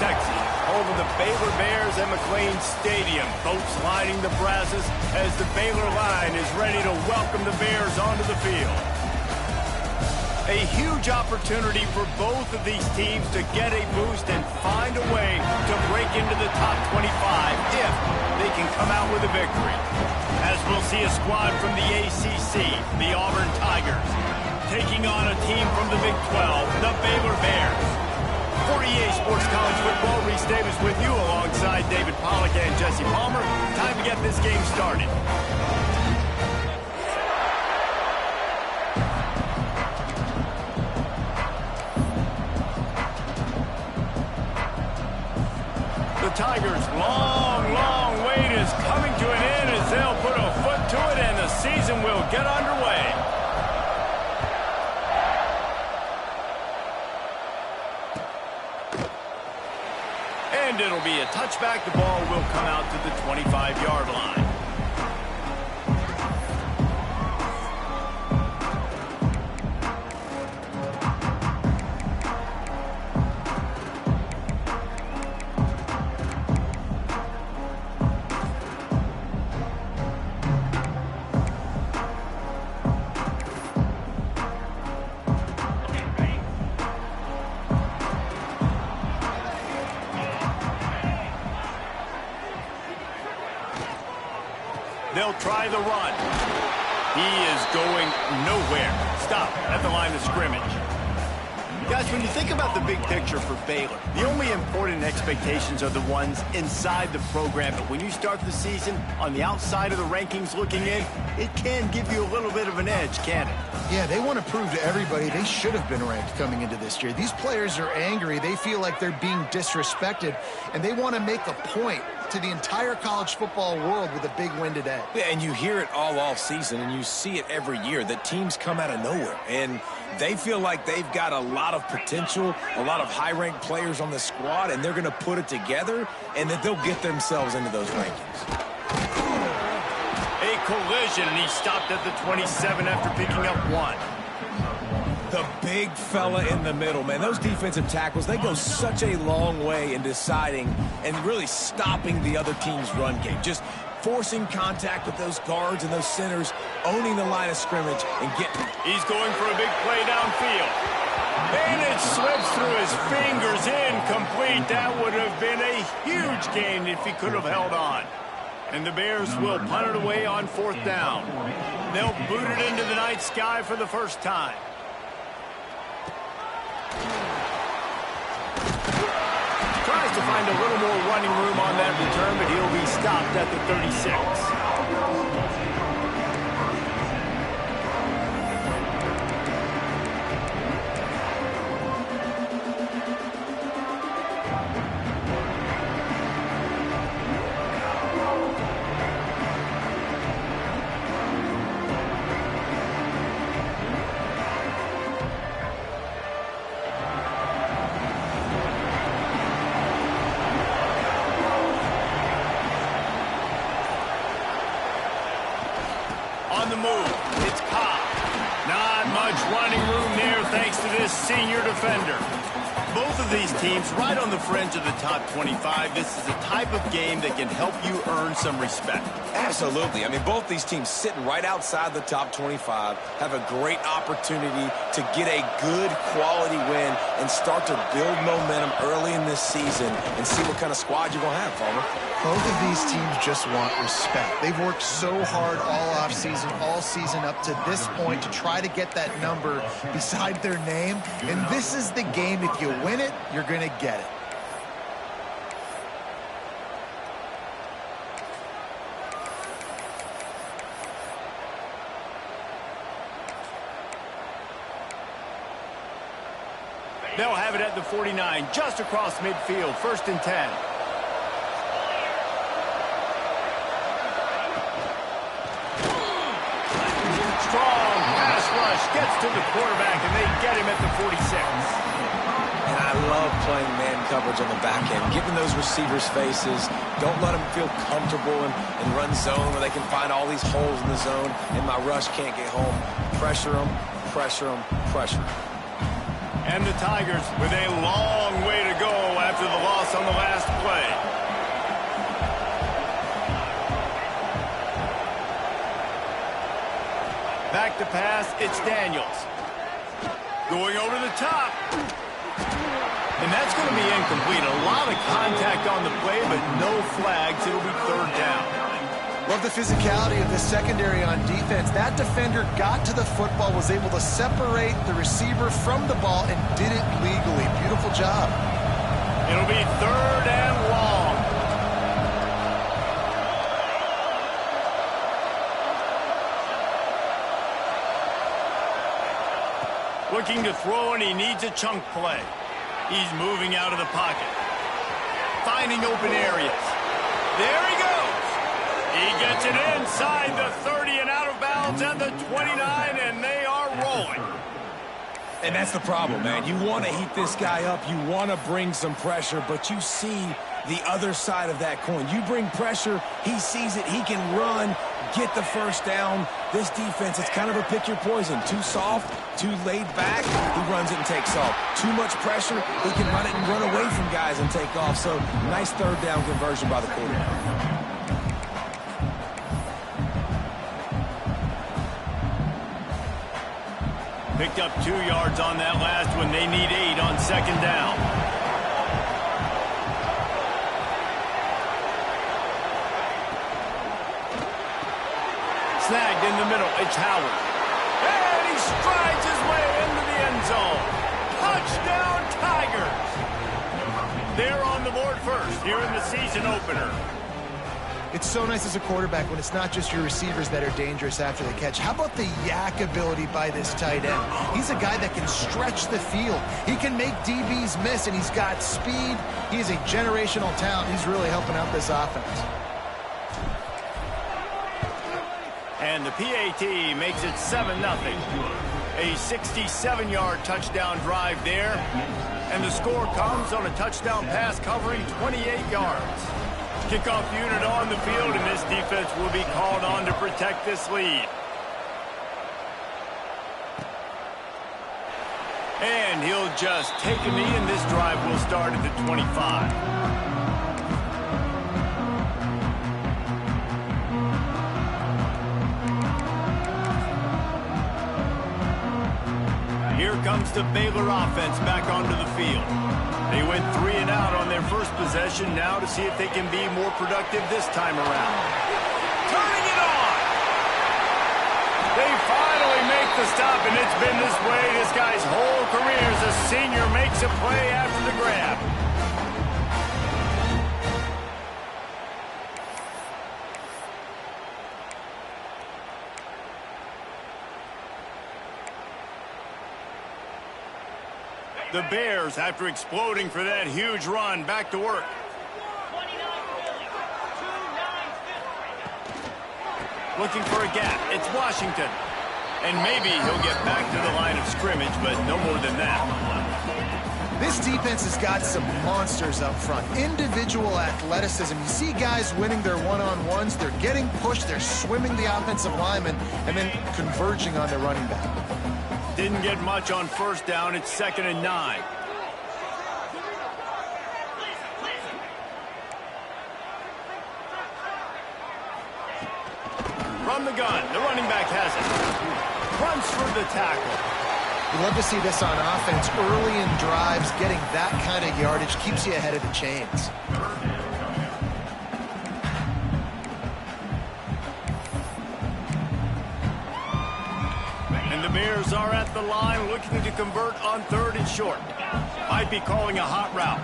Texas, home of the Baylor Bears at McLean Stadium. Folks lining the brasses as the Baylor line is ready to welcome the Bears onto the field. A huge opportunity for both of these teams to get a boost and find a way to break into the top 25 if they can come out with a victory. As we'll see a squad from the ACC, the Auburn Tigers, taking on a team from the Big 12, the Baylor Bears. For EA Sports College Football, Reese Davis with you alongside David Pollack and Jesse Palmer. Time to get this game started. The Tigers' long wait is coming to an end as they'll put a foot to it and the season will get underway. And it'll be a touchback. The ball will come out to the 25-yard line. They'll try the run. He is going nowhere. Stop at the line of scrimmage. Guys, when you think about the big picture for Baylor, the only important expectations are the ones inside the program. But when you start the season on the outside of the rankings looking in, it can give you a little bit of an edge, can't it? Yeah, they want to prove to everybody they should have been ranked coming into this year. These players are angry. They feel like they're being disrespected, and they want to make a point to the entire college football world with a big win today. Yeah, and you hear it all off season, and you see it every year that teams come out of nowhere, and they feel like they've got a lot of potential, a lot of high-ranked players on the squad, and they're going to put it together, and that they'll get themselves into those rankings. A collision, and he stopped at the 27 after picking up one. The big fella in the middle, man. Those defensive tackles, they go such a long way in deciding and really stopping the other team's run game. Just forcing contact with those guards and those centers, owning the line of scrimmage and getting. He's going for a big play downfield. And it slips through his fingers, incomplete. That would have been a huge gain if he could have held on. And the Bears will punt it away on 4th down. They'll boot it into the night sky for the first time. Tries to find a little more running room on that return, but he'll be stopped at the 36. On the move, it's Cobb. Not much running room there thanks to this senior defender. Both of these teams right on the fringe of the top 25. This is a type of game that can help you earn some respect. Absolutely. I mean, both these teams sitting right outside the top 25 have a great opportunity to get a good quality win and start to build momentum early in this season and see what kind of squad you're going to have, Palmer. Both of these teams just want respect. They've worked so hard all offseason, all season up to this point to try to get that number beside their name. And this is the game. If you win it, you're going to get it. They'll have it at the 49, just across midfield, 1st and 10. Strong pass rush, gets to the quarterback, and they get him at the 46. And I love playing man coverage on the back end, giving those receivers faces. Don't let them feel comfortable and run zone where they can find all these holes in the zone, and my rush can't get home. Pressure them, pressure them, pressure them. And the Tigers with a long way to go after the loss pass on the last play. Back to pass, it's Daniels. Going over the top. And that's going to be incomplete. A lot of contact on the play, but no flags. It'll be third down. Love the physicality of the secondary on defense. That defender got to the football, was able to separate the receiver from the ball, and did it legally. Beautiful job. It'll be third and long. Looking to throw, and he needs a chunk play. He's moving out of the pocket. Finding open areas. There he goes. He gets it inside the 30 and out of bounds at the 29, and they are rolling. And that's the problem, man. You want to heat this guy up. You want to bring some pressure, but you see the other side of that coin. You bring pressure, he sees it, he can run, get the first down. This defense, it's kind of a pick your poison. Too soft, too laid back, he runs it and takes off. Too much pressure, he can run it and run away from guys and take off. So, nice third down conversion by the quarterback. Picked up 2 yards on that last one. They need 8 on second down. Snagged in the middle. It's Howard. And he strides his way into the end zone. Touchdown, Tigers. They're on the board first here in the season opener. It's so nice as a quarterback when it's not just your receivers that are dangerous after the catch. How about the yak ability by this tight end? He's a guy that can stretch the field. He can make DBs miss, and he's got speed. He is a generational talent. He's really helping out this offense. And the PAT makes it 7-0. A 67-yard touchdown drive there. And the score comes on a touchdown pass covering 28 yards. Kickoff unit on the field, and this defense will be called on to protect this lead. And he'll just take a knee, and this drive will start at the 25. Here comes the Baylor offense back onto the field. They went 3 and out on their first possession, now to see if they can be more productive this time around. Turning it on! They finally make the stop, and it's been this way this guy's whole career as a senior makes a play after the grab. The Bears, after exploding for that huge run, back to work. Looking for a gap. It's Washington. And maybe he'll get back to the line of scrimmage, but no more than that. This defense has got some monsters up front. Individual athleticism. You see guys winning their one-on-ones. They're getting pushed. They're swimming the offensive lineman and then converging on their running back. Didn't get much on first down. It's 2nd and 9. From the gun, the running back has it. Runs for the tackle. We love to see this on offense. Early in drives, getting that kind of yardage keeps you ahead of the chains. And the Bears are at the line looking to convert on 3rd and short. Might be calling a hot route.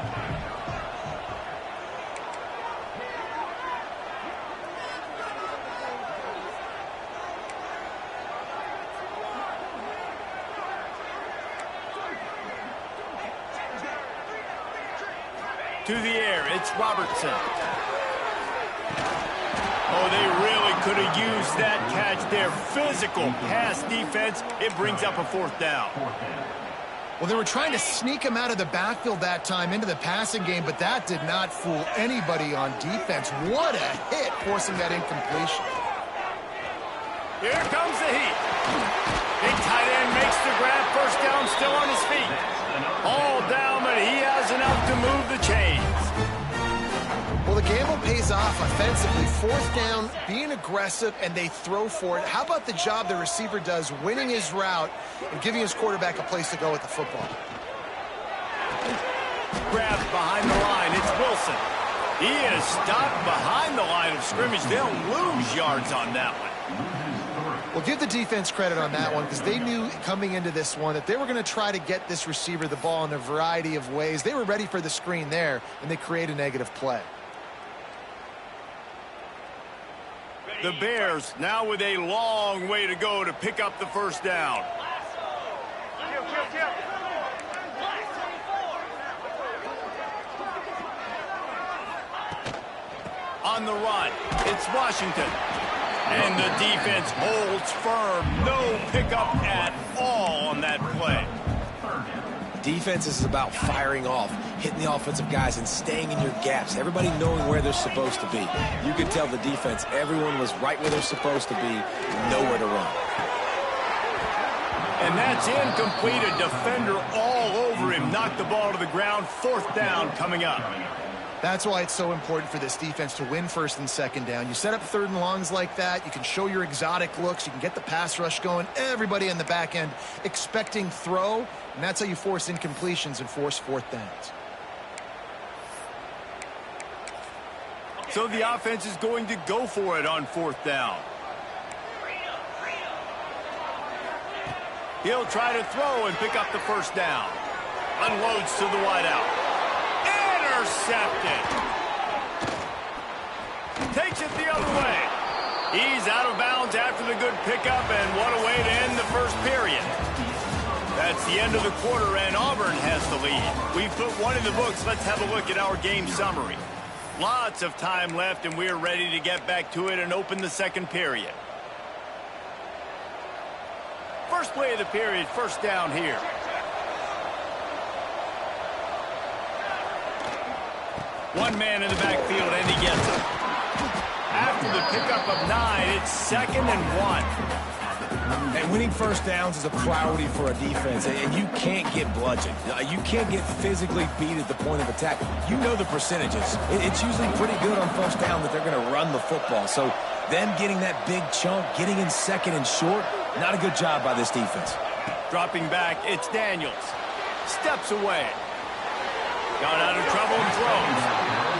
To the air, it's Robertson. Oh, they really could have used that catch there. Physical pass defense. It brings up a 4th down. Well, they were trying to sneak him out of the backfield that time into the passing game, but that did not fool anybody on defense. What a hit, forcing that incompletion. Here comes the heat. Big tight end makes the grab. First down, still on his feet. All down, but he has enough to move the chains. gamble pays off offensively. Fourth down, being aggressive, and they throw for it. How about the job the receiver does winning his route and giving his quarterback a place to go with the football? Grabbed behind the line. It's Wilson. He is stopped behind the line of scrimmage. They'll lose yards on that one. Well, give the defense credit on that one because they knew coming into this one that they were going to try to get this receiver the ball in a variety of ways. They were ready for the screen there, and they create a negative play. The Bears now with a long way to go to pick up the first down. On the run, it's Washington. And the defense holds firm. No pickup at all on that play. Defense is about firing off, hitting the offensive guys, and staying in your gaps. Everybody knowing where they're supposed to be. You could tell the defense, everyone was right where they're supposed to be, nowhere to run. And that's incomplete. A defender all over him. Knocked the ball to the ground. Fourth down coming up. That's why it's so important for this defense to win first and second down. You set up third and longs like that. You can show your exotic looks. You can get the pass rush going. Everybody on the back end expecting throw. And that's how you force incompletions and force fourth downs. So the offense is going to go for it on fourth down. He'll try to throw and pick up the first down. Unloads to the wideout. Intercepted. Takes it the other way. He's out of bounds after the good pickup, and what a way to end the first period. That's the end of the quarter, and Auburn has the lead. We've put one in the books. Let's have a look at our game summary. Lots of time left, and we're ready to get back to it and open the second period. First play of the period, first down here. One man in the backfield, and he gets it. After the pickup of 9, it's 2nd and 1. And winning first downs is a priority for a defense, and you can't get bludgeoned. You can't get physically beat at the point of attack. You know the percentages. It's usually pretty good on first down that they're going to run the football. So them getting that big chunk, getting in second and short, not a good job by this defense. Dropping back, it's Daniels. Steps away. Got out of trouble and throws.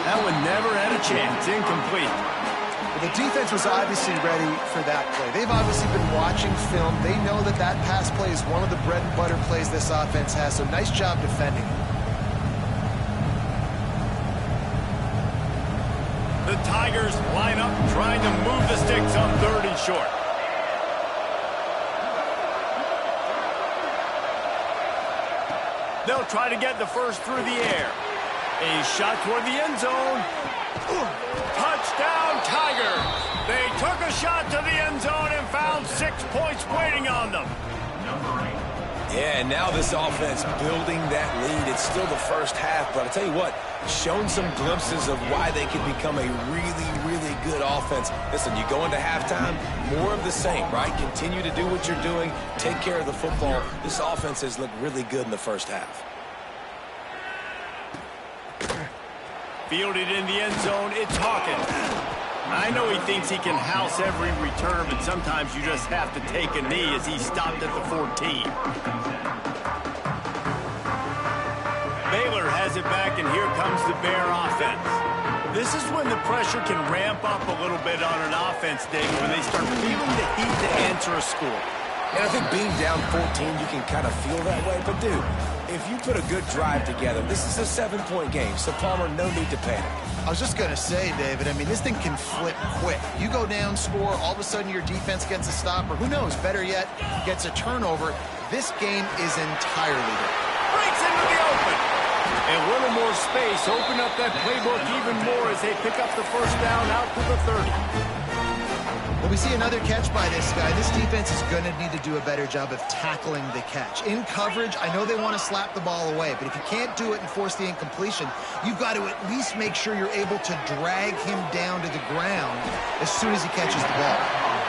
That one never had a chance. Incomplete. Well, the defense was obviously ready for that play. They've obviously been watching film. They know that that pass play is one of the bread and butter plays this offense has, so nice job defending. The Tigers line up trying to move the sticks on 3rd and short. They'll try to get the first through the air. A shot toward the end zone. Touchdown, Tigers! They took a shot to the end zone and found 6 points waiting on them. Yeah, and now this offense building that lead. It's still the first half, but I tell you what, shown some glimpses of why they could become a really, really good offense. Listen, you go into halftime, more of the same, right? Continue to do what you're doing, take care of the football. This offense has looked really good in the first half. Fielded in the end zone, it's Hawkins. I know he thinks he can house every return, but sometimes you just have to take a knee as he stopped at the 14. Baylor has it back, and here comes the Bear offense. This is when the pressure can ramp up a little bit on an offense, David, when they start feeling the heat to answer a score. And I think being down 14, you can kind of feel that way. But, dude, if you put a good drive together, this is a 7-point game, so Palmer, no need to panic. I was just going to say, David, I mean, this thing can flip quick. You go down, score, all of a sudden your defense gets a stop, or who knows, better yet, gets a turnover. This game is entirely different. Breaks into the open. A little more space, open up that playbook even more as they pick up the first down out to the 30. Well, we see another catch by this guy. This defense is going to need to do a better job of tackling the catch. In coverage, I know they want to slap the ball away, but if you can't do it and force the incompletion, you've got to at least make sure you're able to drag him down to the ground as soon as he catches the ball.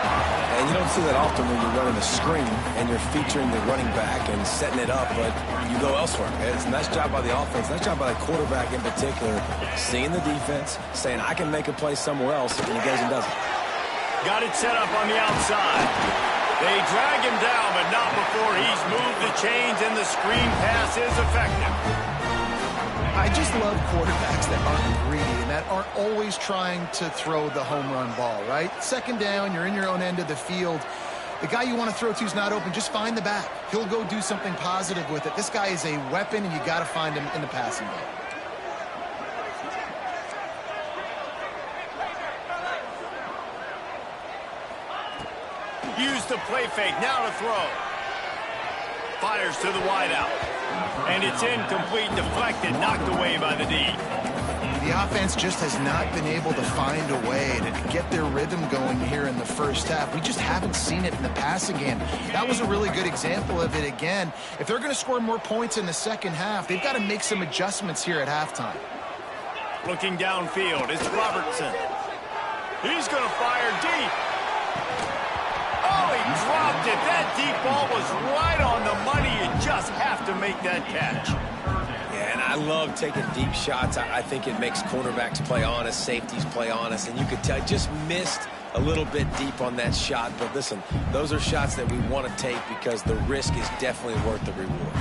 And you don't see that often when you're running a screen and you're featuring the running back and setting it up, but you go elsewhere. It's a nice job by the offense, nice job by the quarterback in particular, seeing the defense, saying, I can make a play somewhere else, and he goes and does it. Got it set up on the outside. They drag him down, but not before he's moved the chains and the screen pass is effective. I just love quarterbacks that aren't greedy and that aren't always trying to throw the home run ball, right? Second down, you're in your own end of the field. The guy you want to throw to is not open. Just find the back. He'll go do something positive with it. This guy is a weapon, and you got to find him in the passing game. Use the play fake. Now to throw. Fires to the wideout. And it's incomplete, deflected, knocked away by the D. The offense just has not been able to find a way to get their rhythm going here in the first half. We just haven't seen it in the passing game. That was a really good example of it again. If they're going to score more points in the second half, they've got to make some adjustments here at halftime. Looking downfield, it's Robertson. He's going to fire deep. Oh, he dropped it. That deep ball was right on the money. You just have to make that catch. Yeah, and I love taking deep shots. I think it makes cornerbacks play honest, safeties play honest, and you could tell just missed a little bit deep on that shot. But listen, those are shots that we want to take because the risk is definitely worth the reward.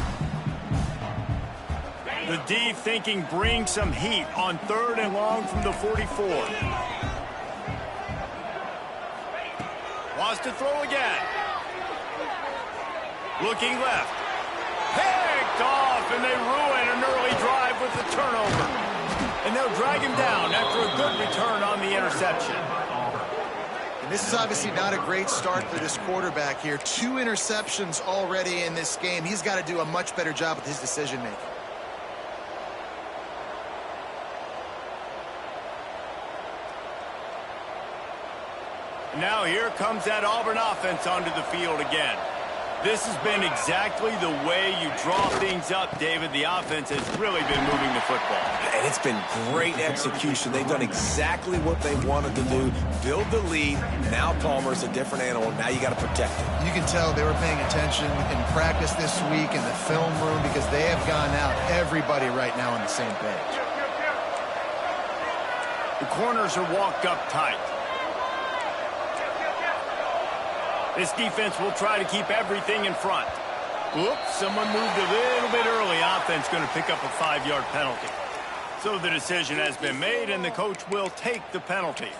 The D thinking bring some heat on 3rd and long from the 44. Wants to throw again. Looking left. Picked off, and they ruin an early drive with the turnover. And they'll drag him down after a good return on the interception. And this is obviously not a great start for this quarterback here. 2 interceptions already in this game. He's got to do a much better job with his decision-making. Now here comes that Auburn offense onto the field again. This has been exactly the way you draw things up, David. The offense has really been moving the football. And it's been great execution. They've done exactly what they wanted to do. Build the lead. Now Palmer's a different animal. Now you got to protect him. You can tell they were paying attention in practice this week in the film room because they have gone out, everybody right now on the same page. The corners are walked up tight. This defense will try to keep everything in front. Oops, someone moved a little bit early. Offense going to pick up a 5-yard penalty. So the decision has been made, and the coach will take the penalty.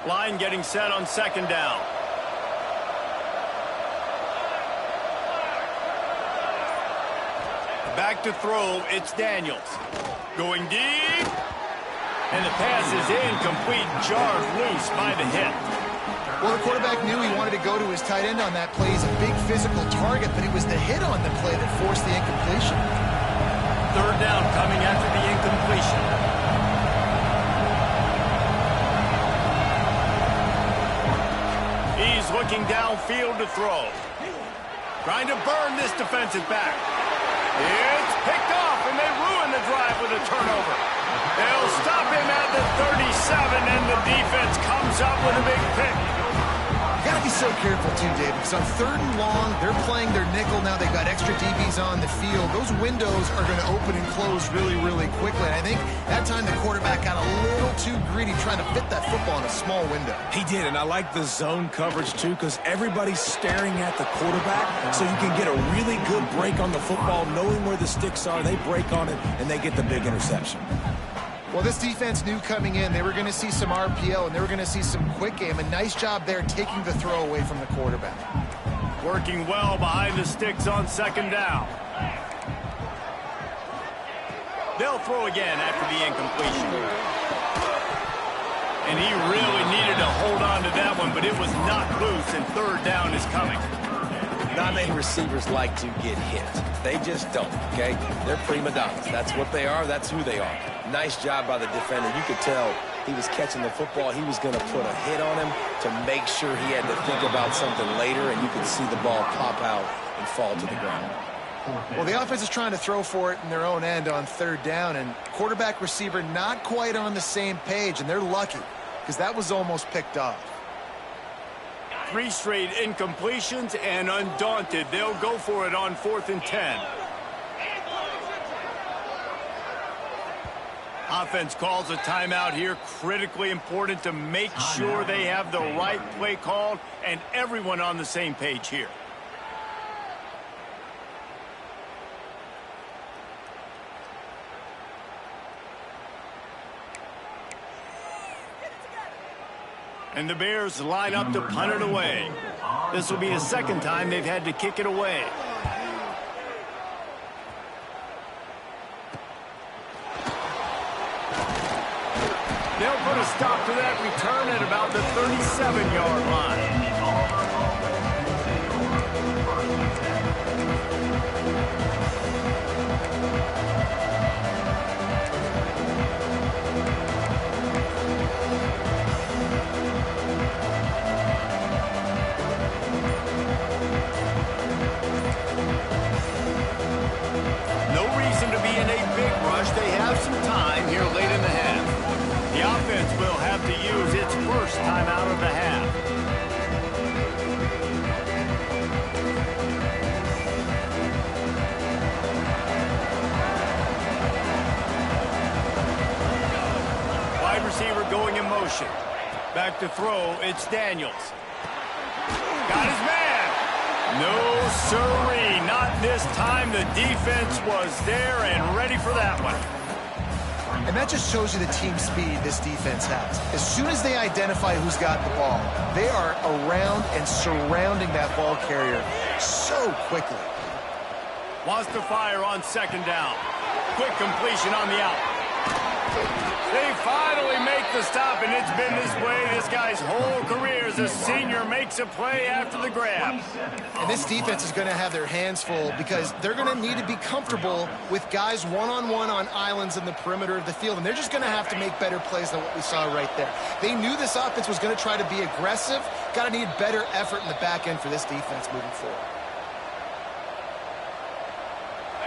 Line getting set on 2nd down. Back to throw, it's Daniels. Going deep. And the pass is incomplete, jarred loose by the hit. Well, the quarterback knew he wanted to go to his tight end on that play. He's a big physical target, but it was the hit on the play that forced the incompletion. 3rd down coming after the incompletion. He's looking downfield to throw. Trying to burn this defensive back. It's picked off, and they ruin the drive with a turnover. They'll stop him at the 37, and the defense comes up with a big pick. You got to be so careful, too, David, because on 3rd and long, they're playing their nickel now. They've got extra DBs on the field. Those windows are going to open and close really, really quickly. And I think that time the quarterback got a little too greedy trying to fit that football in a small window. He did, and I like the zone coverage, too, because everybody's staring at the quarterback, so you can get a really good break on the football, knowing where the sticks are. They break on it, and they get the big interception. Well, this defense knew coming in they were going to see some RPO and they were going to see some quick game. A nice job there taking the throw away from the quarterback. Working well behind the sticks on 2nd down. They'll throw again after the incompletion. And he really needed to hold on to that one, but it was knocked loose, and 3rd down is coming. Not many receivers like to get hit. They just don't, okay? They're prima donnas. That's what they are. That's who they are. Nice job by the defender. You could tell he was catching the football. He was going to put a hit on him to make sure he had to think about something later, and you could see the ball pop out and fall to the ground. Well, the offense is trying to throw for it in their own end on 3rd down, and quarterback receiver not quite on the same page, and they're lucky because that was almost picked off. 3 straight incompletions, and undaunted, they'll go for it on 4th and 10. Offense calls a timeout here. Critically important to make sure they have the right play called and everyone on the same page here. And the Bears line up to punt it away. This will be the 2nd time they've had to kick it away. They'll put a stop to that return at about the 37-yard line. No reason to be in a big rush. They have some time here late in the half. The offense will have to use its first timeout of the half. Wide receiver going in motion. Back to throw, it's Daniels. Got his man. No siree, not this time. The defense was there and ready for that one. And that just shows you the team speed this defense has. As soon as they identify who's got the ball, they are around and surrounding that ball carrier so quickly. Wants to fire on 2nd down. Quick completion on the out. They finally make the stop, and it's been this way this guy's whole career as a senior. Makes a play after the grab. And this defense is going to have their hands full because they're going to need to be comfortable with guys one-on-one on islands in the perimeter of the field, and they're just going to have to make better plays than what we saw right there. They knew this offense was going to try to be aggressive. Got to need better effort in the back end for this defense moving forward.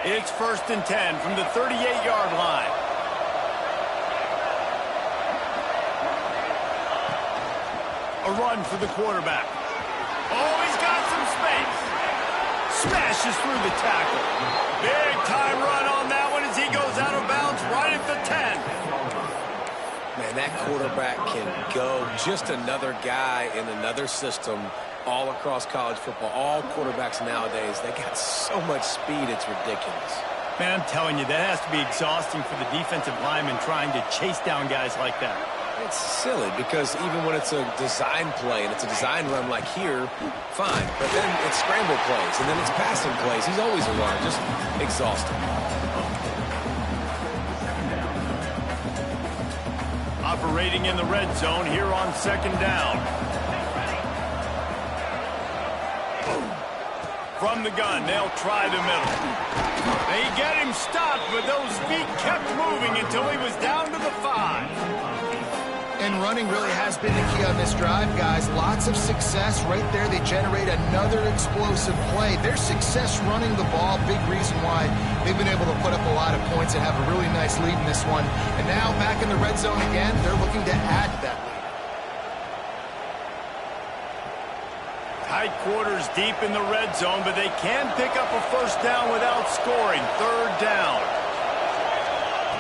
It's 1st and 10 from the 38-yard line. A run for the quarterback. Oh, he's got some space. Smashes through the tackle. Big time run on that one as he goes out of bounds right at the 10. Man, that quarterback can go. Just another guy in another system all across college football. All quarterbacks nowadays, they got so much speed, it's ridiculous. Man, I'm telling you, that has to be exhausting for the defensive lineman trying to chase down guys like that. It's silly because even when it's a design play and it's a design run like here, fine. But then it's scramble plays and then it's passing plays. He's always a runner, just exhausting. Operating in the red zone here on 2nd down. From the gun, they'll try the middle. They get him stopped, but those feet kept moving until he was down to the 5. And running really has been the key on this drive, guys. Lots of success right there. They generate another explosive play. Their success running the ball, big reason why they've been able to put up a lot of points and have a really nice lead in this one. And now back in the red zone again, they're looking to add that lead. Tight quarters deep in the red zone, but they can pick up a 1st down without scoring. 3rd down.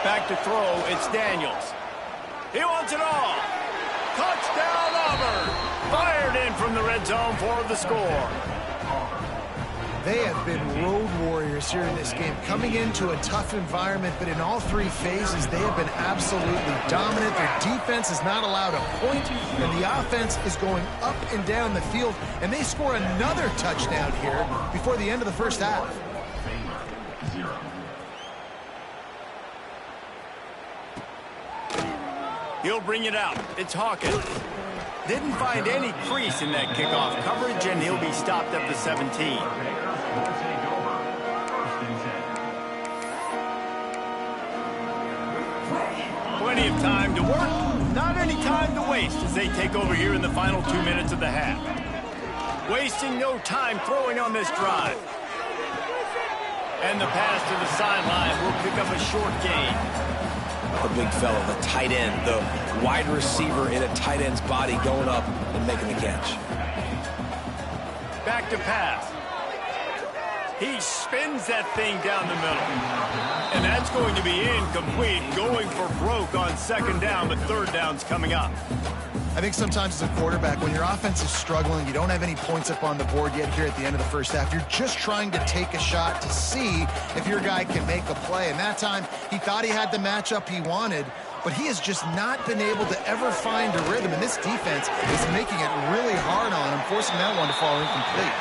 Back to throw, it's Daniels. He wants it all. Touchdown, Auburn. Fired in from the red zone for the score. They have been road warriors here in this game, coming into a tough environment, but in all 3 phases, they have been absolutely dominant. Their defense is not allowed a point, and the offense is going up and down the field, and they score another touchdown here before the end of the 1st half. He'll bring it out. It's Hawkins. Didn't find any crease in that kickoff coverage, and he'll be stopped at the 17. Plenty of time to work. Not any time to waste as they take over here in the final 2 minutes of the half. Wasting no time throwing on this drive. And the pass to the sideline will pick up a short gain. The big fella, the tight end, the wide receiver in a tight end's body going up and making the catch. Back to pass. He spins that thing down the middle. And that's going to be incomplete, going for broke on second down, but third down's coming up. I think sometimes as a quarterback, when your offense is struggling, you don't have any points up on the board yet here at the end of the first half, you're just trying to take a shot to see if your guy can make a play. And that time, he thought he had the matchup he wanted, but he has just not been able to ever find a rhythm. And this defense is making it really hard on him, forcing that one to fall incomplete.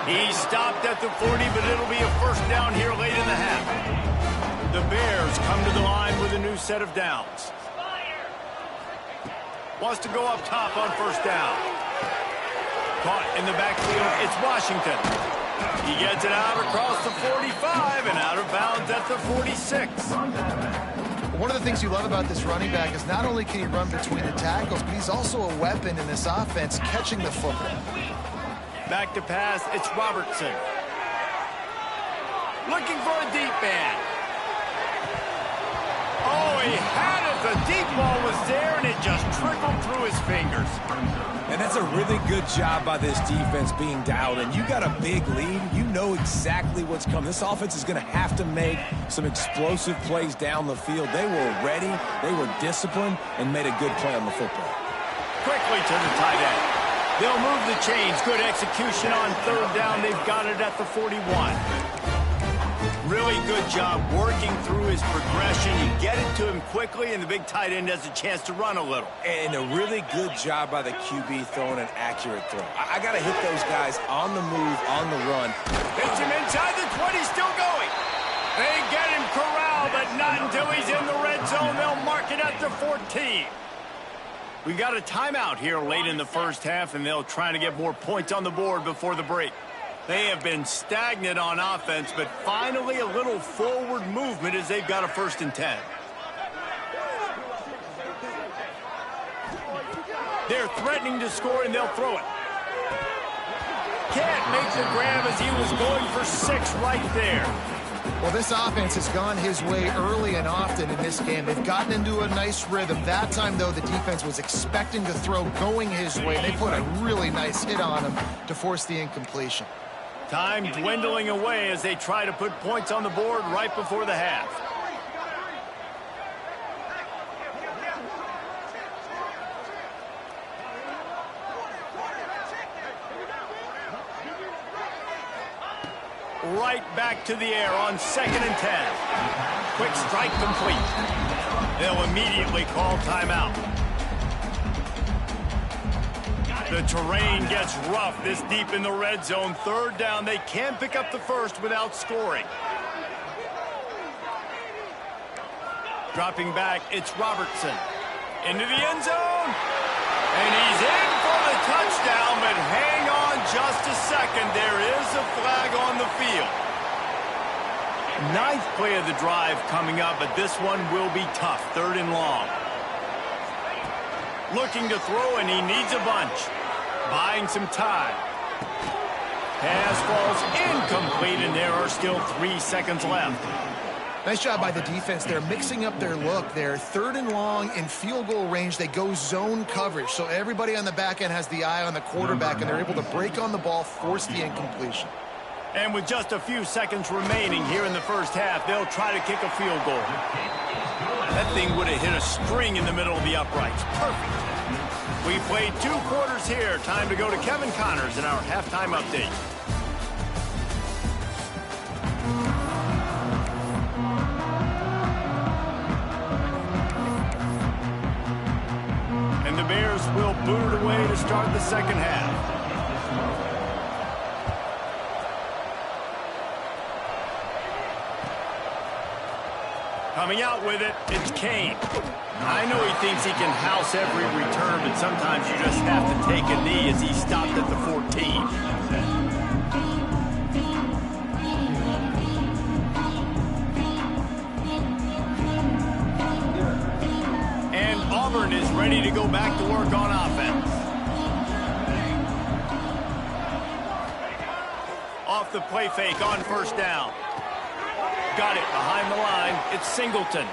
He stopped at the 40, but it'll be a first down here late in the half. The Bears come to the line with a new set of downs. Wants to go up top on first down. Caught in the backfield, it's Washington. He gets it out across the 45 and out of bounds at the 46. One of the things you love about this running back is not only can he run between the tackles, but he's also a weapon in this offense catching the football. Back to pass, it's Robertson. Looking for a deep man. Oh, he had it. The deep ball was there, and it just trickled through his fingers. And that's a really good job by this defense being dialed in. You got a big lead. You know exactly what's coming. This offense is going to have to make some explosive plays down the field. They were ready, they were disciplined, and made a good play on the football. Quickly to the tight end. They'll move the chains. Good execution on third down. They've got it at the 41. Really good job working through his progression. You get it to him quickly, and the big tight end has a chance to run a little. And a really good job by the QB throwing an accurate throw. I got to hit those guys on the move, on the run. Hits him inside the 20, still going. They get him corralled, but not until he's in the red zone. They'll mark it at the 14. We got a timeout here late in the first half, and they'll try to get more points on the board before the break. They have been stagnant on offense, but finally a little forward movement as they've got a 1st and 10. They're threatening to score, and they'll throw it. Can't make the grab as he was going for 6 right there. Well, this offense has gone his way early and often in this game. They've gotten into a nice rhythm. That time, though, the defense was expecting to throw going his way. They put a really nice hit on him to force the incompletion. Time dwindling away as they try to put points on the board right before the half. Right back to the air on 2nd and 10. Quick strike complete. They'll immediately call timeout. The terrain gets rough this deep in the red zone. 3rd down. They can't pick up the first without scoring. Dropping back, it's Robertson. Into the end zone. And he's in for the touchdown, but hang on just a second. There is a flag on the field. 9th play of the drive coming up, but this one will be tough. 3rd and long. Looking to throw, and he needs a bunch. Buying some time. Pass falls incomplete, and there are still 3 seconds left. Nice job by the defense. They're mixing up their look. They're 3rd and long in field goal range. They go zone coverage, so everybody on the back end has the eye on the quarterback, and they're able to break on the ball, force the incompletion. And with just a few seconds remaining here in the first half, they'll try to kick a field goal. That thing would have hit a string in the middle of the uprights. Perfect. We played 2 quarters here. Time to go to Kevin Connors in our halftime update. And the Bears will boot it away to start the second half. Coming out with it, it's Kane. I know he thinks he can house every return, but sometimes you just have to take a knee as he stopped at the 14. And Auburn is ready to go back to work on offense. Off the play fake on 1st down. Got it behind the line. It's Singleton.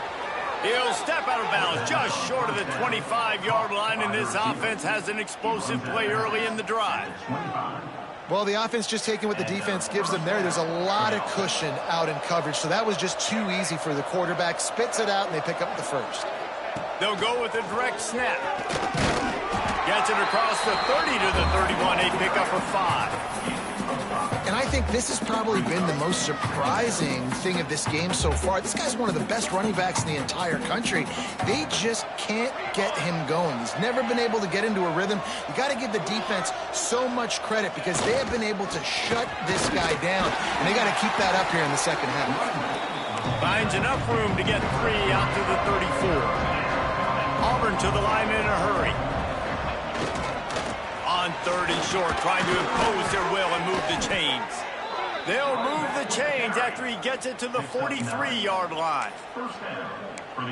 He'll step out of bounds just short of the 25-yard line, and this offense has an explosive play early in the drive. Well, the offense just taking what the defense gives them there. There's a lot of cushion out in coverage, so that was just too easy for the quarterback. Spits it out, and they pick up the first. They'll go with a direct snap. Gets it across the 30 to the 31. A pickup of 5. And I think this has probably been the most surprising thing of this game so far. This guy's one of the best running backs in the entire country. They just can't get him going. He's never been able to get into a rhythm. You got to give the defense so much credit because they have been able to shut this guy down. And they got to keep that up here in the second half. Finds enough room to get 3 out to the 34. Auburn to the line in a hurry. On 3rd and short, trying to impose their will and move the chains. They'll move the chains after he gets it to the 43-yard line.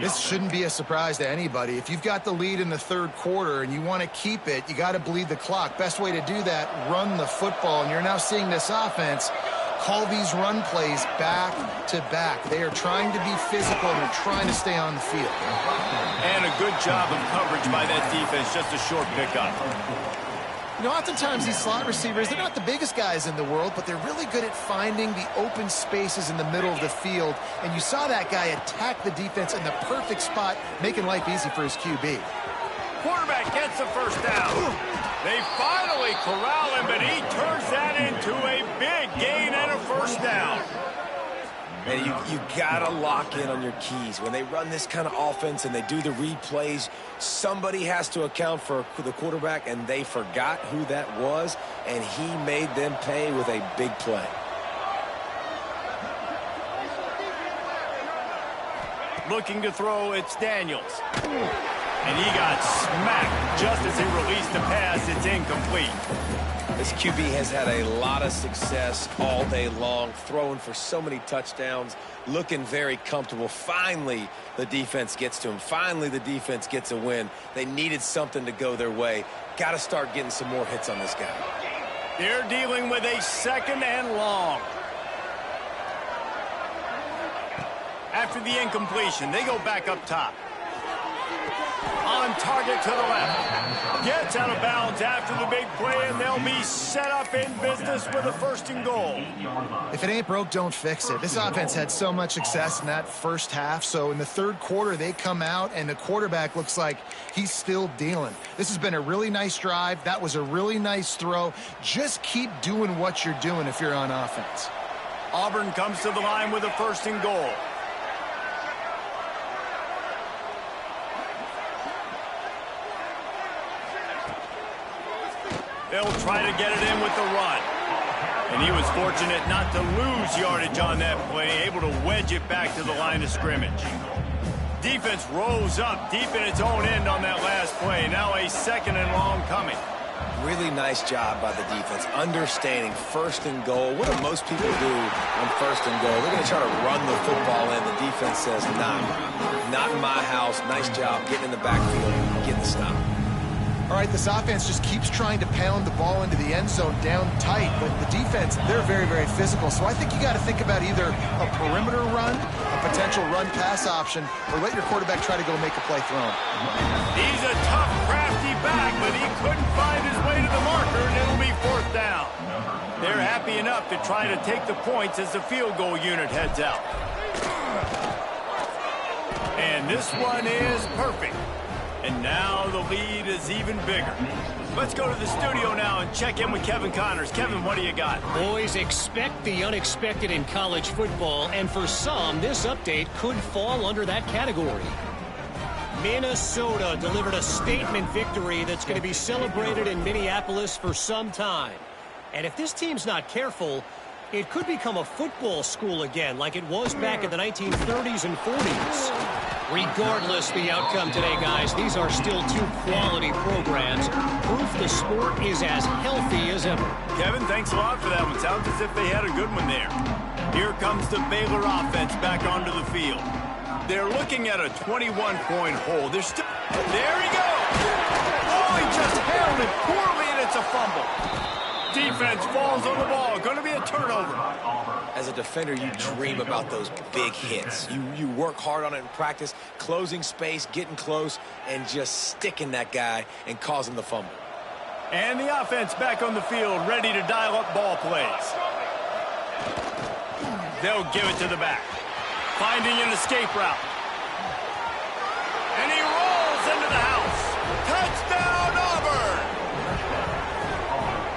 This shouldn't be a surprise to anybody. If you've got the lead in the 3rd quarter and you want to keep it, you got to bleed the clock. Best way to do that, run the football. And you're now seeing this offense call these run plays back to back. They are trying to be physical and they're trying to stay on the field. And a good job of coverage by that defense, just a short pickup. You know, oftentimes these slot receivers, they're not the biggest guys in the world, but they're really good at finding the open spaces in the middle of the field. And you saw that guy attack the defense in the perfect spot, making life easy for his QB. Quarterback gets the first down. They finally corral him, but he turns that into a big gain and a first down. And you gotta lock in on your keys. When they run this kind of offense and they do the replays, somebody has to account for the quarterback, and they forgot who that was, and he made them pay with a big play. Looking to throw, it's Daniels. And he got smacked just as he released the pass. It's incomplete. This QB has had a lot of success all day long, throwing for so many touchdowns, looking very comfortable. Finally, the defense gets to him. Finally, the defense gets a win. They needed something to go their way. Got to start getting some more hits on this guy. They're dealing with a 2nd and long. After the incompletion, they go back up top. On target to the left. Gets out of bounds after the big play, and they'll be set up in business with a 1st and goal. If it ain't broke, don't fix it. This offense had so much success in that first half, so in the 3rd quarter, they come out, and the quarterback looks like he's still dealing. This has been a really nice drive. That was a really nice throw. Just keep doing what you're doing if you're on offense. Auburn comes to the line with a 1st and goal. They'll try to get it in with the run. And he was fortunate not to lose yardage on that play, able to wedge it back to the line of scrimmage. Defense rose up deep in its own end on that last play. Now a 2nd and long coming. Really nice job by the defense, understanding 1st and goal. What do most people do on 1st and goal? They're going to try to run the football in. The defense says, nah, not in my house. Nice job getting in the backfield, getting the stop. All right, this offense just keeps trying to pound the ball into the end zone down tight, but the defense, they're very, very physical. So I think you got to think about either a perimeter run, a potential run-pass option, or let your quarterback try to go make a play thrown. He's a tough, crafty back, but he couldn't find his way to the marker, and it'll be 4th down. They're happy enough to try to take the points as the field goal unit heads out. And this one is perfect. And now the lead is even bigger. Let's go to the studio now and check in with Kevin Connors. Kevin, what do you got? Boys, expect the unexpected in college football, and for some, this update could fall under that category. Minnesota delivered a statement victory that's going to be celebrated in Minneapolis for some time. And if this team's not careful, it could become a football school again, like it was back in the 1930s and 40s. Regardless the outcome today, guys, these are still 2 quality programs. Proof the sport is as healthy as ever. Kevin, thanks a lot for that one. Sounds as if they had a good one there. Here comes the Baylor offense back onto the field. They're looking at a 21-point hole. They're still... There he goes! Oh, he just held it poorly, and it's a fumble. defense falls on the ball. Going to be a turnover. As a defender, you dream about those big hits. You work hard on it in practice, closing space, getting close, and just sticking that guy and causing the fumble. And the offense back on the field, ready to dial up ball plays. They'll give it to the back. Finding an escape route. And he rolls into the house. Touchdown, Auburn!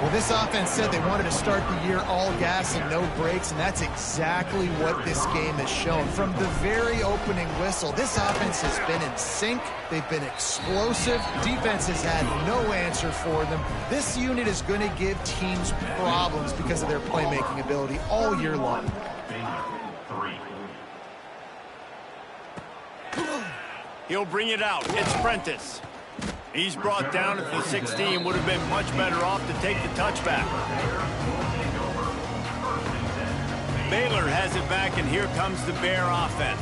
Well, this offense said they wanted to start the year all gas and no brakes, and that's exactly what this game has shown. From the very opening whistle, this offense has been in sync. They've been explosive. Defense has had no answer for them. This unit is going to give teams problems because of their playmaking ability all year long. He'll bring it out. It's Prentice. He's brought down at the 16. Would have been much better off to take the touchback. Baylor has it back, and here comes the Bear offense.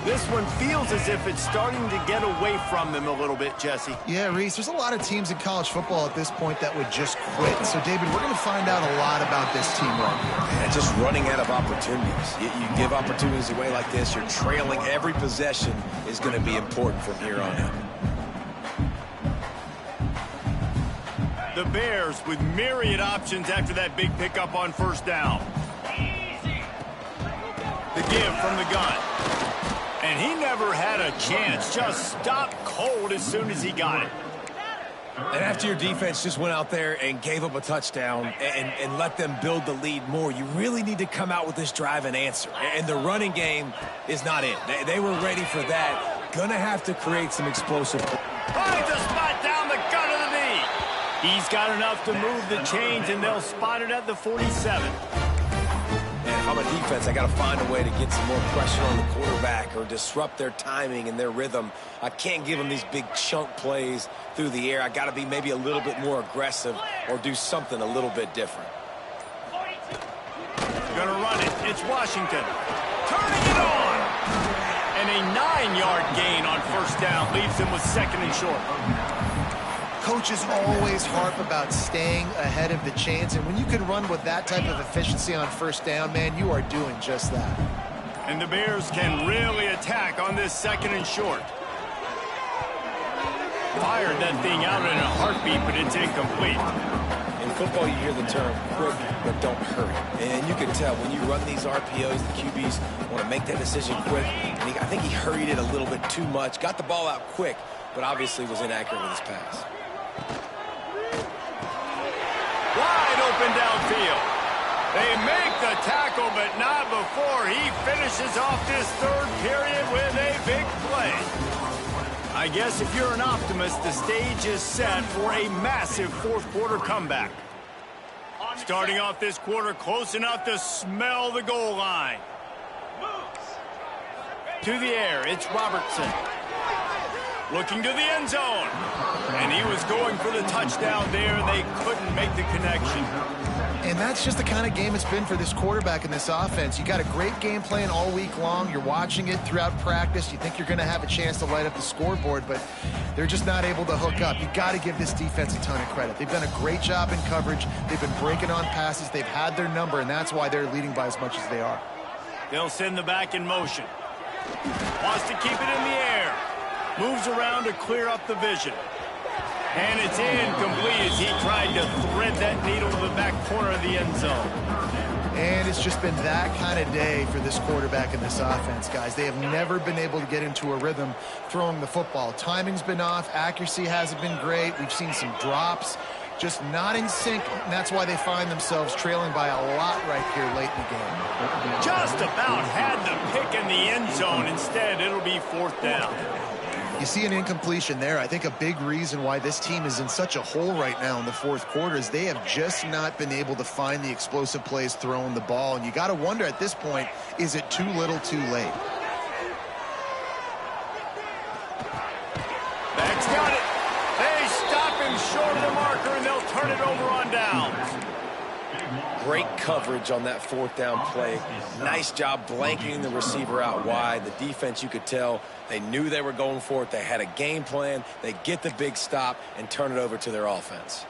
This one feels as if it's starting to get away from them a little bit, Jesse. Yeah, Reese, there's a lot of teams in college football at this point that would just quit. So, David, we're going to find out a lot about this team right here. Yeah, just running out of opportunities. You give opportunities away like this, you're trailing. Every possession is going to be important from here on out. The Bears with myriad options after that big pickup on first down. The give from the gun. And he never had a chance. Just stopped cold as soon as he got it. And after your defense just went out there and gave up a touchdown and let them build the lead more, you really need to come out with this drive and answer. And the running game is not in. They were ready for that. Gonna have to create some explosive. Finds a spot down the gut of the knee. He's got enough to move the chains, and they'll spot it at the 47. And if I'm a defense, I got to find a way to get some more pressure on the quarterback or disrupt their timing and their rhythm. I can't give them these big chunk plays through the air. I got to be maybe a little bit more aggressive or do something a little bit different. Gonna run it. It's Washington. Turning it on. And a 9-yard gain on first down leaves him with second and short. Coaches always harp about staying ahead of the chains, and when you can run with that type of efficiency on first down, man, you are doing just that. And the Bears can really attack on this second and short. Fired that thing out in a heartbeat, but it's incomplete. In football, you hear the term quick, but don't hurry. And you can tell when you run these RPOs, the QBs want to make that decision quick. And I think he hurried it a little bit too much, got the ball out quick, but obviously was inaccurate with his pass. Wide open downfield. They make the tackle, but not before he finishes off this third period with a big play. I guess if you're an optimist, the stage is set for a massive fourth quarter comeback. Starting off this quarter close enough to smell the goal line. To the air, it's Robertson. Looking to the end zone. And he was going for the touchdown there, and they couldn't make the connection. And that's just the kind of game it's been for this quarterback in this offense. You got a great game plan all week long. You're watching it throughout practice. You think you're going to have a chance to light up the scoreboard, but they're just not able to hook up. You got to give this defense a ton of credit. They've done a great job in coverage. They've been breaking on passes. They've had their number, and that's why they're leading by as much as they are. They'll send the back in motion. Wants to keep it in the air. Moves around to clear up the vision. And it's incomplete as he tried to thread that needle to the back corner of the end zone. And it's just been that kind of day for this quarterback in this offense, guys. They have never been able to get into a rhythm throwing the football. Timing's been off. Accuracy hasn't been great. We've seen some drops. Just not in sync, and that's why they find themselves trailing by a lot right here late in the game. Just about had the pick in the end zone. Instead, it'll be fourth down. You see an incompletion there. I think a big reason why this team is in such a hole right now in the fourth quarter is they have just not been able to find the explosive plays throwing the ball. And you got to wonder at this point, is it too little too late? Back's got it. They stop him short of the marker, and they'll turn it over on downs. Great coverage on that fourth down play. Nice job blanking the receiver out wide. The defense, you could tell, they knew they were going for it. They had a game plan. They get the big stop and turn it over to their offense.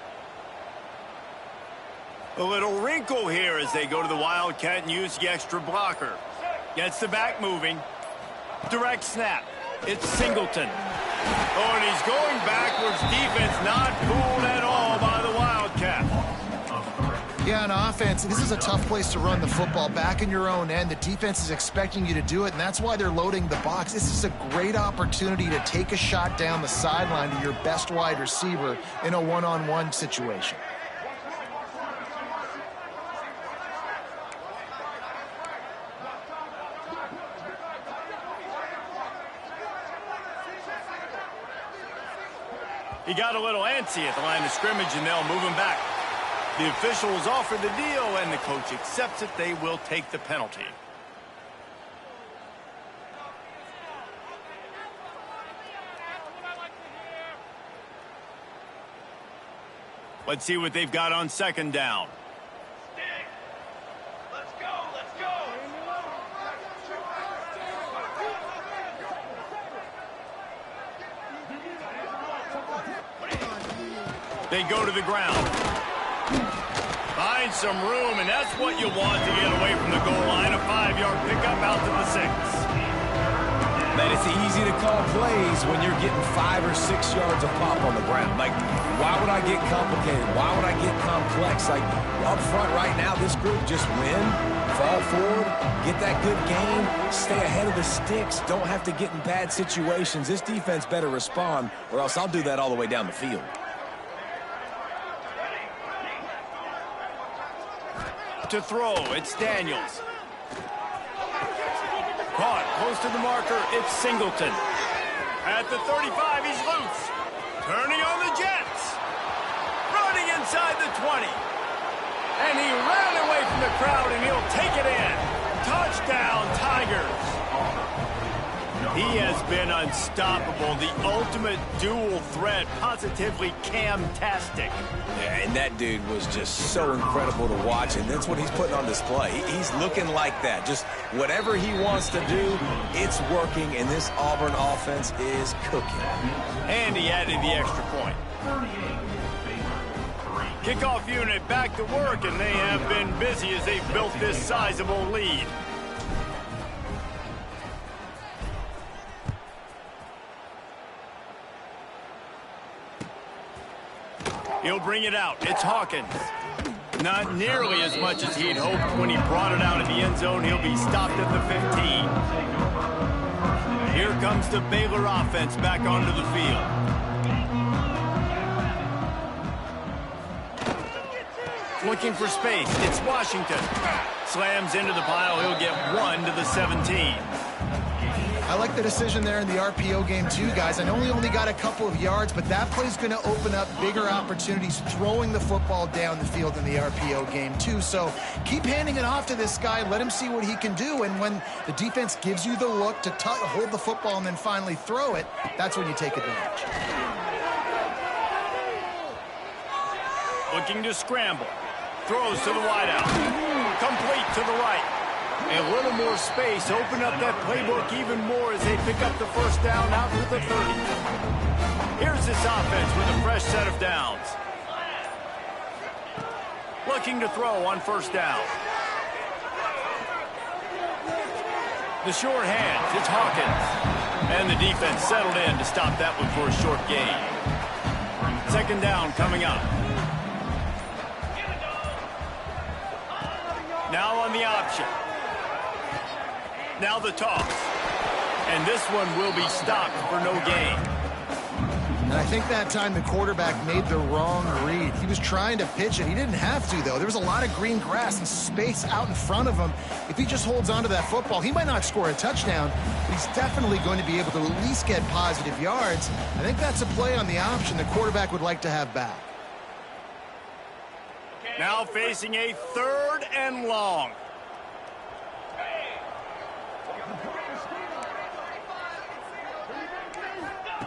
A little wrinkle here as they go to the Wildcat and use the extra blocker. Gets the back moving. Direct snap. It's Singleton. Oh, and he's going backwards. Defense not fooled at all by the Wildcat. Yeah, on offense, this is a tough place to run the football. Back in your own end, the defense is expecting you to do it, and that's why they're loading the box. This is a great opportunity to take a shot down the sideline to your best wide receiver in a one-on-one situation. He got a little antsy at the line of scrimmage, and they'll move him back. The officials offer the deal, and the coach accepts it. They will take the penalty. Let's see what they've got on second down. Let's go, let's go. They go to the ground. Find some room, and that's what you want to get away from the goal line. A 5-yard pickup out to the 6. Man, it's easy to call plays when you're getting 5 or 6 yards of pop on the ground. Like, why would I get complicated? Why would I get complex? Like, up front right now, this group just win, fall forward, get that good game, stay ahead of the sticks, don't have to get in bad situations. This defense better respond, or else I'll do that all the way down the field. To throw, it's Daniels. Caught close to the marker, it's Singleton. At the 35, he's loose. Turning on the Jets. Running inside the 20. And he ran away from the crowd, and he'll take it in. Touchdown, Tigers. He has been unstoppable. The ultimate dual threat, positively Cam-tastic. Yeah, and that dude was just so incredible to watch, and that's what he's putting on display. He's looking like that. Just whatever he wants to do, it's working, and this Auburn offense is cooking. And he added the extra point. Kickoff unit back to work, and they have been busy as they've built this sizable lead. He'll bring it out. It's Hawkins. Not nearly as much as he'd hoped when he brought it out in the end zone. He'll be stopped at the 15. Here comes the Baylor offense back onto the field. Looking for space. It's Washington. Slams into the pile. He'll get 1 to the 17. I like the decision there in the RPO game too, guys. I know he only got a couple of yards, but that play's going to open up bigger opportunities throwing the football down the field in the RPO game too. So keep handing it off to this guy. Let him see what he can do. And when the defense gives you the look to hold the football and then finally throw it, that's when you take advantage. Looking to scramble. Throws to the wideout. Complete to the right. A little more space. Open up that playbook even more as they pick up the first down out to the 30. Here's this offense with a fresh set of downs. Looking to throw on first down. The short hands. It's Hawkins. And the defense settled in to stop that one for a short gain. Second down coming up. Now on the option. Now the toss. And this one will be stopped for no gain. And I think that time the quarterback made the wrong read. He was trying to pitch it. He didn't have to, though. There was a lot of green grass and space out in front of him. If he just holds on to that football, he might not score a touchdown, but he's definitely going to be able to at least get positive yards. I think that's a play on the option the quarterback would like to have back. Now facing a 3rd and long.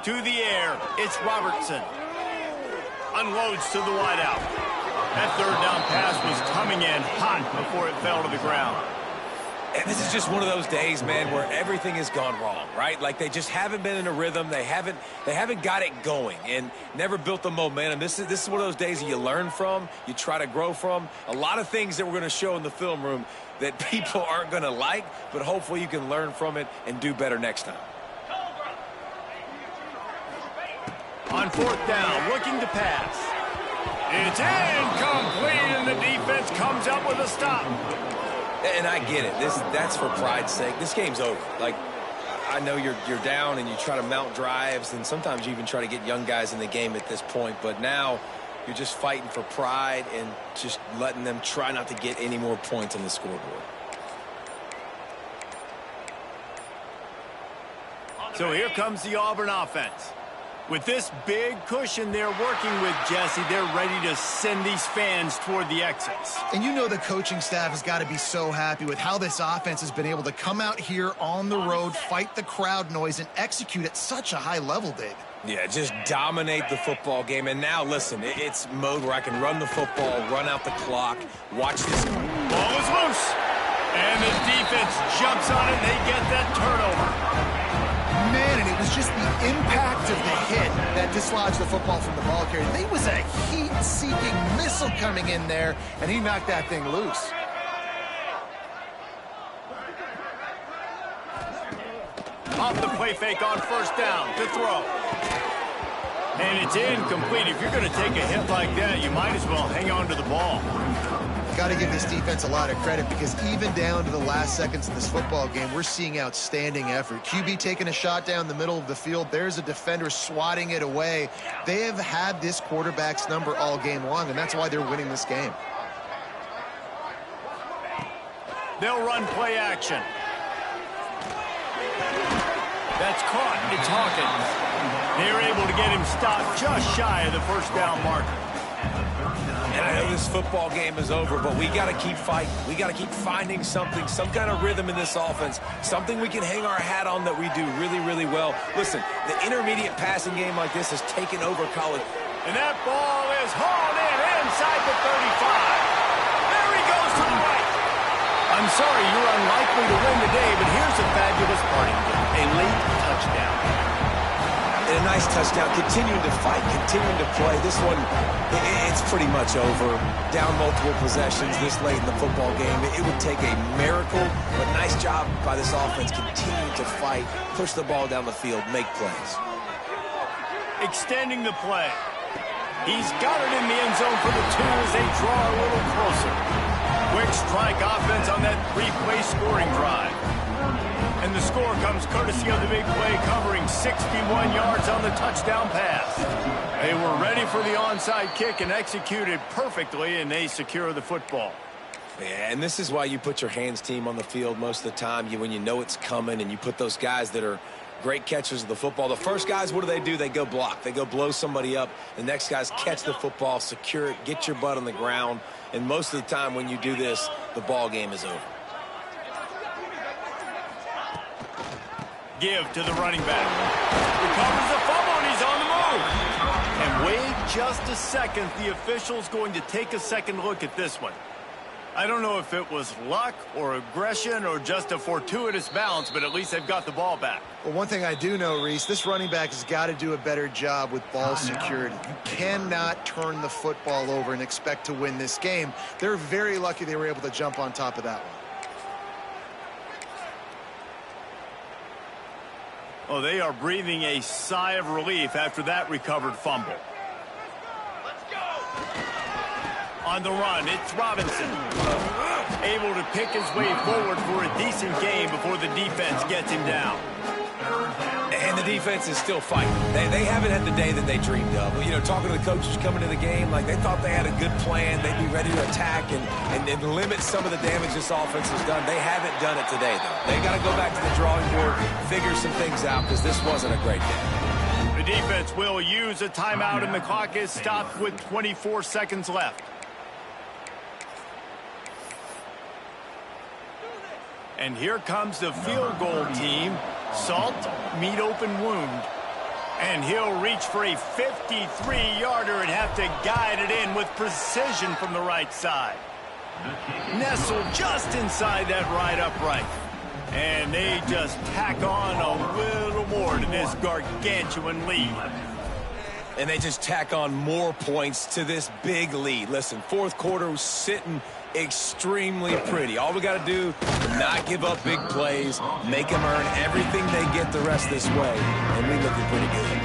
To the air, it's Robertson. Unloads to the wideout. That 3rd down pass was coming in hot before it fell to the ground. And this is just one of those days, man, where everything has gone wrong, right? Like they just haven't been in a rhythm. They haven't got it going and never built the momentum. This is one of those days that you learn from, you try to grow from. A lot of things that we're going to show in the film room that people aren't going to like, but hopefully you can learn from it and do better next time. On fourth down, looking to pass. It's incomplete, and the defense comes up with a stop. And I get it. That's for pride's sake. This game's over. Like, I know you're down and you try to mount drives, and sometimes you even try to get young guys in the game at this point. But now you're just fighting for pride and just letting them try not to get any more points on the scoreboard. So here comes the Auburn offense. With this big cushion they're working with, Jesse, they're ready to send these fans toward the exits. And you know the coaching staff has got to be so happy with how this offense has been able to come out here on the road, fight the crowd noise, and execute at such a high level, David. Yeah, just dominate the football game. And now, listen, it's mode where I can run the football, run out the clock, watch this. Ball is loose. And the defense jumps on it, and they get that turnover. Man, and it was just the impact of the hit that dislodged the football from the ball carrier. There was a heat-seeking missile coming in there, and he knocked that thing loose. Off the play fake on first down to throw. And it's incomplete. If you're going to take a hit like that, you might as well hang on to the ball. Got to give this defense a lot of credit because even down to the last seconds of this football game, we're seeing outstanding effort. QB taking a shot down the middle of the field. There's a defender swatting it away. They have had this quarterback's number all game long, and that's why they're winning this game. They'll run play action. That's caught. It's Hawkins. They're able to get him stopped just shy of the first down marker. And I know this football game is over, but we got to keep fighting. We got to keep finding something, some kind of rhythm in this offense, something we can hang our hat on that we do really, really well. Listen, the intermediate passing game like this has taken over college. And that ball is hauled in inside the 35. There he goes to the right. I'm sorry, you're unlikely to win today, but here's a fabulous parting gift, a late touchdown. And a nice touchdown, continuing to fight, continuing to play. This one, it's pretty much over. Down multiple possessions this late in the football game. It would take a miracle, but nice job by this offense continuing to fight, push the ball down the field, make plays. Extending the play. He's got it in the end zone for the two as they draw a little closer. Quick strike offense on that three-play scoring drive. And the score comes courtesy of the big play, covering 61 yards on the touchdown pass. They were ready for the onside kick and executed perfectly, and they secure the football. Yeah, and this is why you put your hands team on the field most of the time. When you know it's coming, and you put those guys that are great catchers of the football. The first guys, what do? They go block. They go blow somebody up. The next guys catch the football, secure it, get your butt on the ground. And most of the time when you do this, the ball game is over. Give to the running back. Recovers the fumble, and he's on the move. And wait just a second. The official's going to take a second look at this one. I don't know if it was luck or aggression or just a fortuitous bounce, but at least they've got the ball back. Well, one thing I do know, Reese, this running back has got to do a better job with ball security. You cannot turn the football over and expect to win this game. They're very lucky they were able to jump on top of that one. Oh, they are breathing a sigh of relief after that recovered fumble. Let's go! On the run, it's Robinson. Able to pick his way forward for a decent game before the defense gets him down. And the defense is still fighting. They haven't had the day that they dreamed of. You know, talking to the coaches coming to the game, like they thought they had a good plan. They'd be ready to attack and limit some of the damage this offense has done. They haven't done it today, though. They got to go back to the drawing board, figure some things out, because this wasn't a great game. The defense will use a timeout, and the clock is stopped with 24 seconds left. And here comes the field goal team. Salt, meet open wound. And he'll reach for a 53-yarder and have to guide it in with precision from the right side. Nestled just inside that right upright. And they just tack on a little more to this gargantuan lead. And they just tack on more points to this big lead. Listen, fourth quarter was sitting extremely pretty. All we got to do is not give up big plays, make them earn everything they get the rest of this way, and we looking pretty good.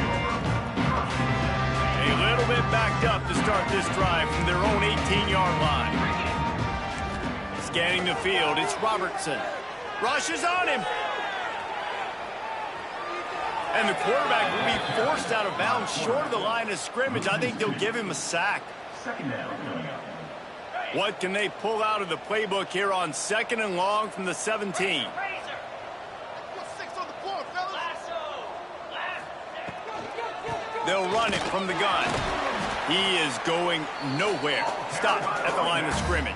A little bit backed up to start this drive from their own 18-yard line. Scanning the field, it's Robertson. Rushes on him. And the quarterback will be forced out of bounds short of the line of scrimmage. I think they'll give him a sack. What can they pull out of the playbook here on 2nd and long from the 17? They'll run it from the gun. He is going nowhere. Stop at the line of scrimmage.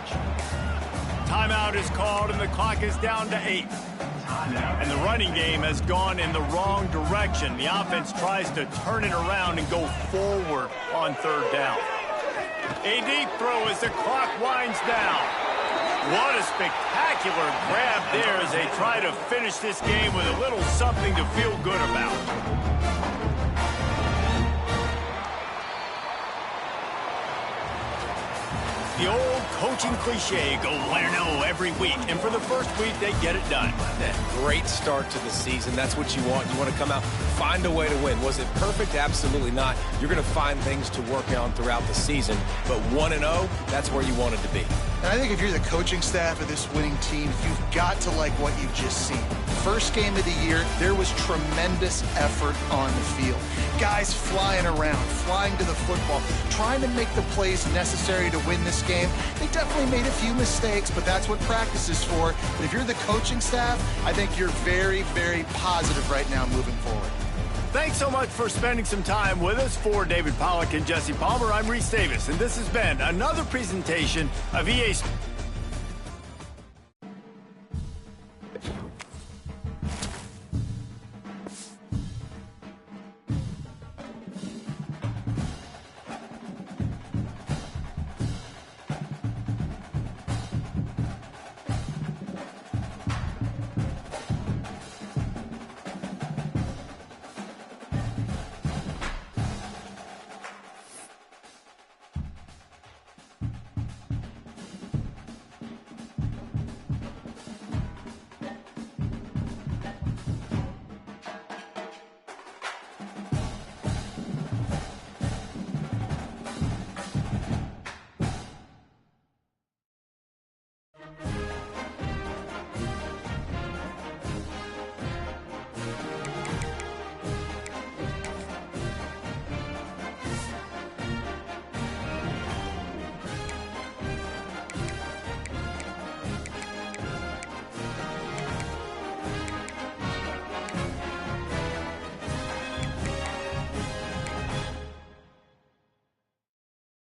Timeout is called and the clock is down to 8. And the running game has gone in the wrong direction. The offense tries to turn it around and go forward on 3rd down. A deep throw as the clock winds down. What a spectacular grab there as they try to finish this game with a little something to feel good about. The old coaching cliche, go 1-0 every week. And for the first week, they get it done. Great start to the season. That's what you want. You want to come out, find a way to win. Was it perfect? Absolutely not. You're going to find things to work on throughout the season. But 1-0, that's where you wanted to be. And I think if you're the coaching staff of this winning team, you've got to like what you've just seen. First game of the year, there was tremendous effort on the field. Guys flying around, flying to the football, trying to make the plays necessary to win this game. They definitely made a few mistakes, but that's what practice is for. But if you're the coaching staff, I think you're very, very positive right now moving forward. Thanks so much for spending some time with us. For David Pollack and Jesse Palmer, I'm Reese Davis, and this has been another presentation of EA Sports.